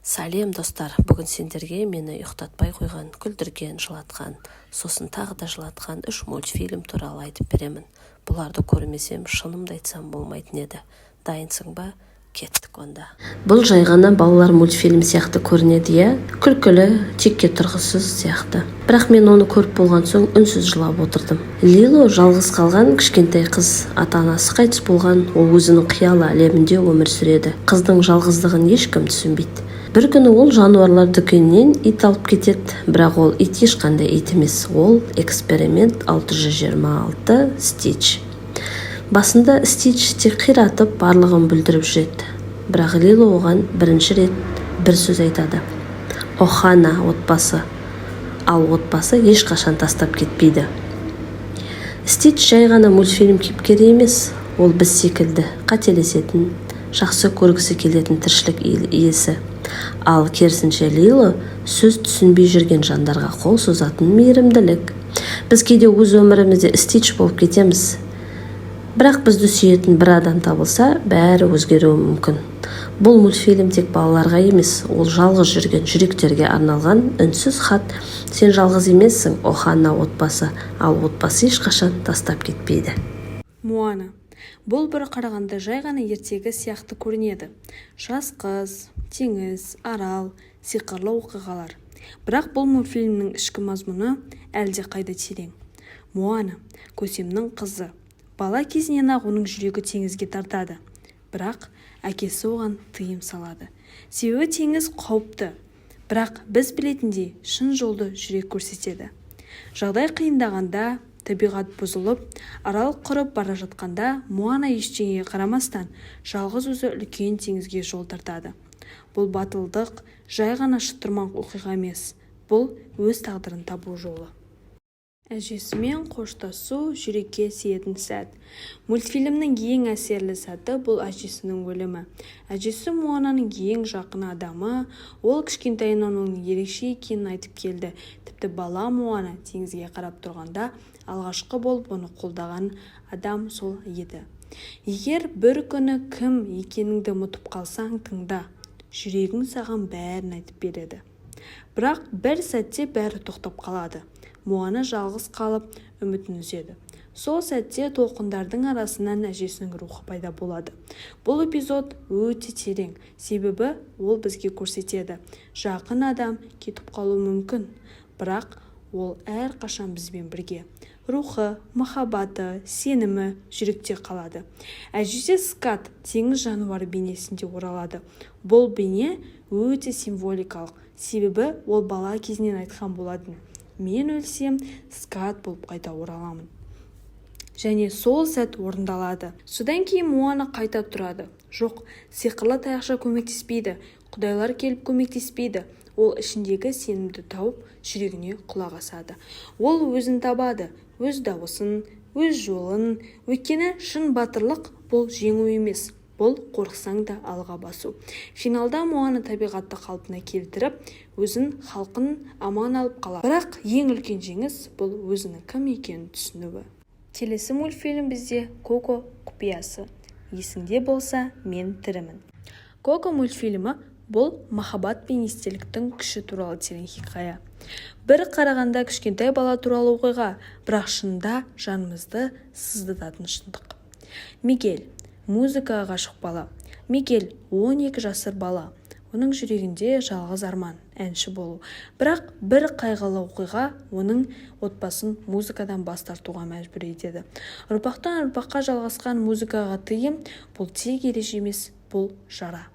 Сәлем достар, бүгін сендерге мені ұйықтатпай қойған, күлдірген, жылатқан, сосын тағы да жылатқан 3 мультфильм туралы айтып беремін. Бұларды көрмесем, шынымды айтсам болмайтын еді. Дайынсың ба? Кеттік онда. Бұл жай ғана балалар мультфильм сияқты көрінеді, иә? Күлкілі, текке тұрғысыз сияқты. Бірақ мен оны көріп болған соң үнсіз жылап отырдым. Лило жалғыз қалған кішкентай қыз, ата-анасы қайтыс болған, ол өзінің қиял әлемінде өмір сүреді. Қыздың жалғыздығын ешкім түсінбейді. Бір күні ол жануарлар дүкенінен ит алып кетеді, бірақ ол ит ешқандай ит емес, ол эксперимент 626 Стич. Басында Стич тек қиратып барлығын бүлдіріп жүреді, бірақ Лило оған бірінші рет бір сөз айтады. Охана отбасы, ал отбасы ешқашан тастап кетпейді. Стич жай ғана мультфильм кейіпкері емес, ол біз секілді қателесетін, жақсы көргісі келетін тіршілік иесі. Ал керісінше Лило сөз түсінбей жүрген жандарға қол созатын мейірімділік. Біз кейде өз өмірімізде Стич болып кетеміз. Бірақ бізді сүйетін бір адам табылса, бәрі өзгеруі мүмкін. Бұл мультфильм тек балаларға емес, ол жалғыз жүрген жүректерге арналған үнсіз хат. Сен жалғыз емессің, Охана отбасы, ал отбасы ешқашан тастап кетпейді. Моана. Бұл бір қарағанда жай ғана ертегі сияқты көрінеді. Жас қыз, теңіз, арал, сиқырлы оқиғалар. Бірақ бұл мультфильмнің ішкі мазмұны әлде қайда терең. Моана, көсемнің қызы. Бала кезінен ақ оның жүрегі теңізге тартады. Бірақ әкесі оған тыйым салады. Себебі теңіз қауіпті. Бірақ біз білетіндей шын жолды жүрек көрсетеді. Жағдай қиындағанда, табиғат бұзылып, арал құрып бара жатқанда, Моана ештеңеге қарамастан жалғыз өзі үлкен теңізге жол тартады. Бұл батылдық жай ғана шытырман оқиға емес, бұл өз тағдырын табу жолы. Әжесімен қоштасу жүрекке сиетін сәт. Мультфильмнің ең әсерлі сәті бұл әжесінің өлімі. Әжесі Моананың ең жақын адамы, ол кішкентайынан оның ерекше екенін айтып келді. Тіпті бала Моана теңізге қарап тұрғанда алғашқы болып оны қолдаған адам сол еді. Егер бір күні кім екеніңді ұмытып қалсаң, тыңда. Жүрегің саған бәрін айтып береді. Бірақ бір сәтте бәрі тоқтап қалады. Моана жалғыз қалып, үмітін үзеді. Сол сәтте толқындардың арасынан әжесінің рухы пайда болады. Бұл эпизод өте терең, себебі ол бізге көрсетеді. Жақын адам кетіп қалуы мүмкін, бірақ ол әрқашан бізбен бірге. Рухы, махаббаты, сенімі жүректе қалады. Әжесі Скат теңіз жануары бейнесінде оралады. Бұл бейне өте символикалық, себебі ол бала кезінен айтқан болатын. Мен өлсем, Скат болып қайта ораламын. Және сол сәт орындалады. Содан кейін Моана қайта тұрады. Жоқ, сиқырлы таяқша көмектеспейді, құдайлар келіп көмектеспейді. Ол ішіндегі сенімді тауып, жүрегіне құлақ асады. Ол өзін табады, өз дауысын, өз жолын. Өйткені шын батырлық бұл жеңу емес. Бұл қорықсаң да алға басу. Финалда Моана табиғатты қалпына келтіріп, өзін халқын аман алып қалады. Бірақ ең үлкен жеңіс бұл өзінің кім екенін түсінуі. Келесі мультфильм бізде Коко құпиясы. Есіңде болса, мен тірімін. Коко мультфильмі бұл махаббат пен естеліктің күші туралы терең хикая. Бір қарағанда кішкентай бала туралы оқиға, бірақ шынында жанымызды сыздататын шындық. Мигель музыкаға ғашық бала. Мигель 12 жасар бала. Оның жүрегінде жалғыз арман, әнші болу. Бірақ бір қайғылы оқиға оның отбасын музыкадан бас тартуға мәжбүр етеді. Ұрпақтан ұрпаққа жалғасқан музыкаға тыйым бұл тек ереже емес, бұл жара.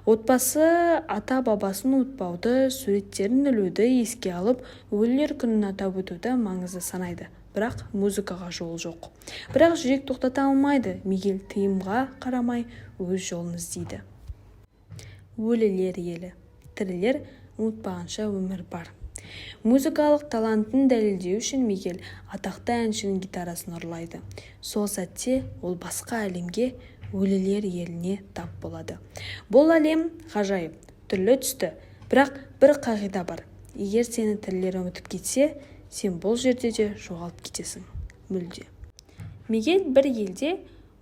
Отбасы ата-бабасын ұмытпауды, суреттерін ілуді еске алып, өлілер күнін атап өтуді маңызды санайды. Бірақ музыкаға жол жоқ. Бірақ жүрек тоқтата алмайды. Мигель тыйымға қарамай өз жолын іздейді. Өлілер елі. Тірілер ұмытпағанша өмір бар. Музыкалық талантын дәлелдеу үшін Мигель атақты әншінің гитарасын ұрлайды. Сол сәтте ол басқа әлемге, өлілер еліне тап болады. Бұл әлем ғажайып, түрлі түсті. Бірақ бір қағида бар. Егер сені тірілер ұмытып кетсе, сен бұл жерде де жоғалып кетесің. Мүлде. Мигель бір елде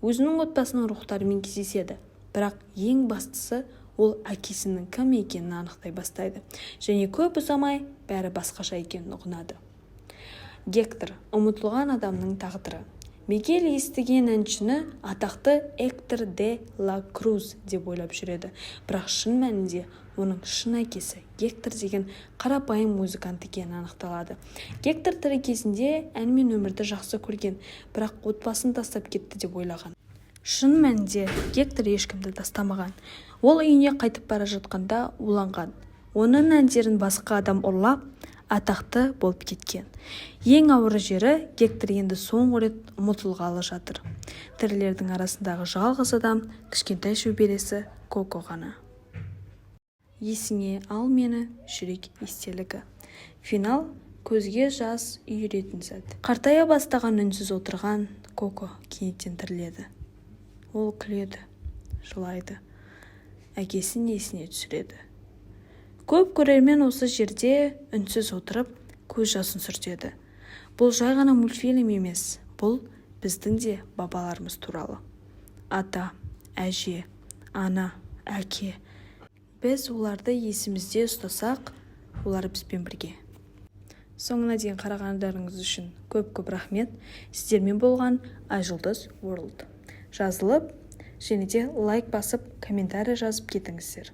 өзінің отбасының рухтарымен кездеседі. Бірақ ең бастысы ол әкесінің кім екенін анықтай бастайды және көп ұзамай бәрі басқаша екенін ұғынады. Гектор – ұмытылған адамның тағдыры. Мигель естіген әншіні атақты Эктор де ла Круз деп ойлап жүреді, бірақ шын мәнінде оның шын әкесі Гектор деген қарапайым музыкант екені анықталады. Гектор тірі кезінде ән мен өмірді жақсы көрген, бірақ отбасын тастап кетті деп ойлаған. Шын мәнінде Гектор ешкімді тастамаған. Ол үйіне қайтып бара жатқанда уланған. Оның әндерін басқа адам ұрлап, атақты болып кеткен. Ең ауыр жері Гектор енді соңғы рет ұмытылғалы жатыр. Тірілердің арасындағы жалғыз адам кішкентай шөбересі Коко ғана. Есіңе ал мені, жүрек естелігі. Финал көзге жас үйіретін сәт. Қартая бастаған үнсіз отырған Коко кенеттен тіріледі. Ол күледі, жылайды. Әкесін есіне түсіреді. Көп көрермен осы жерде үнсіз отырып, көз жасын сүртеді. Бұл жай ғана мультфильм емес, бұл біздің де бабаларымыз туралы. Ата, әже, ана, әке. Біз оларды есімізде ұстасақ, олар бізбен бірге. Соңына дейін қарағандарыңыз үшін көп рахмет. Сіздермен болған Айжұлдыз World. Жазылып, және де лайк басып, комментарий жазып кетіңіздер.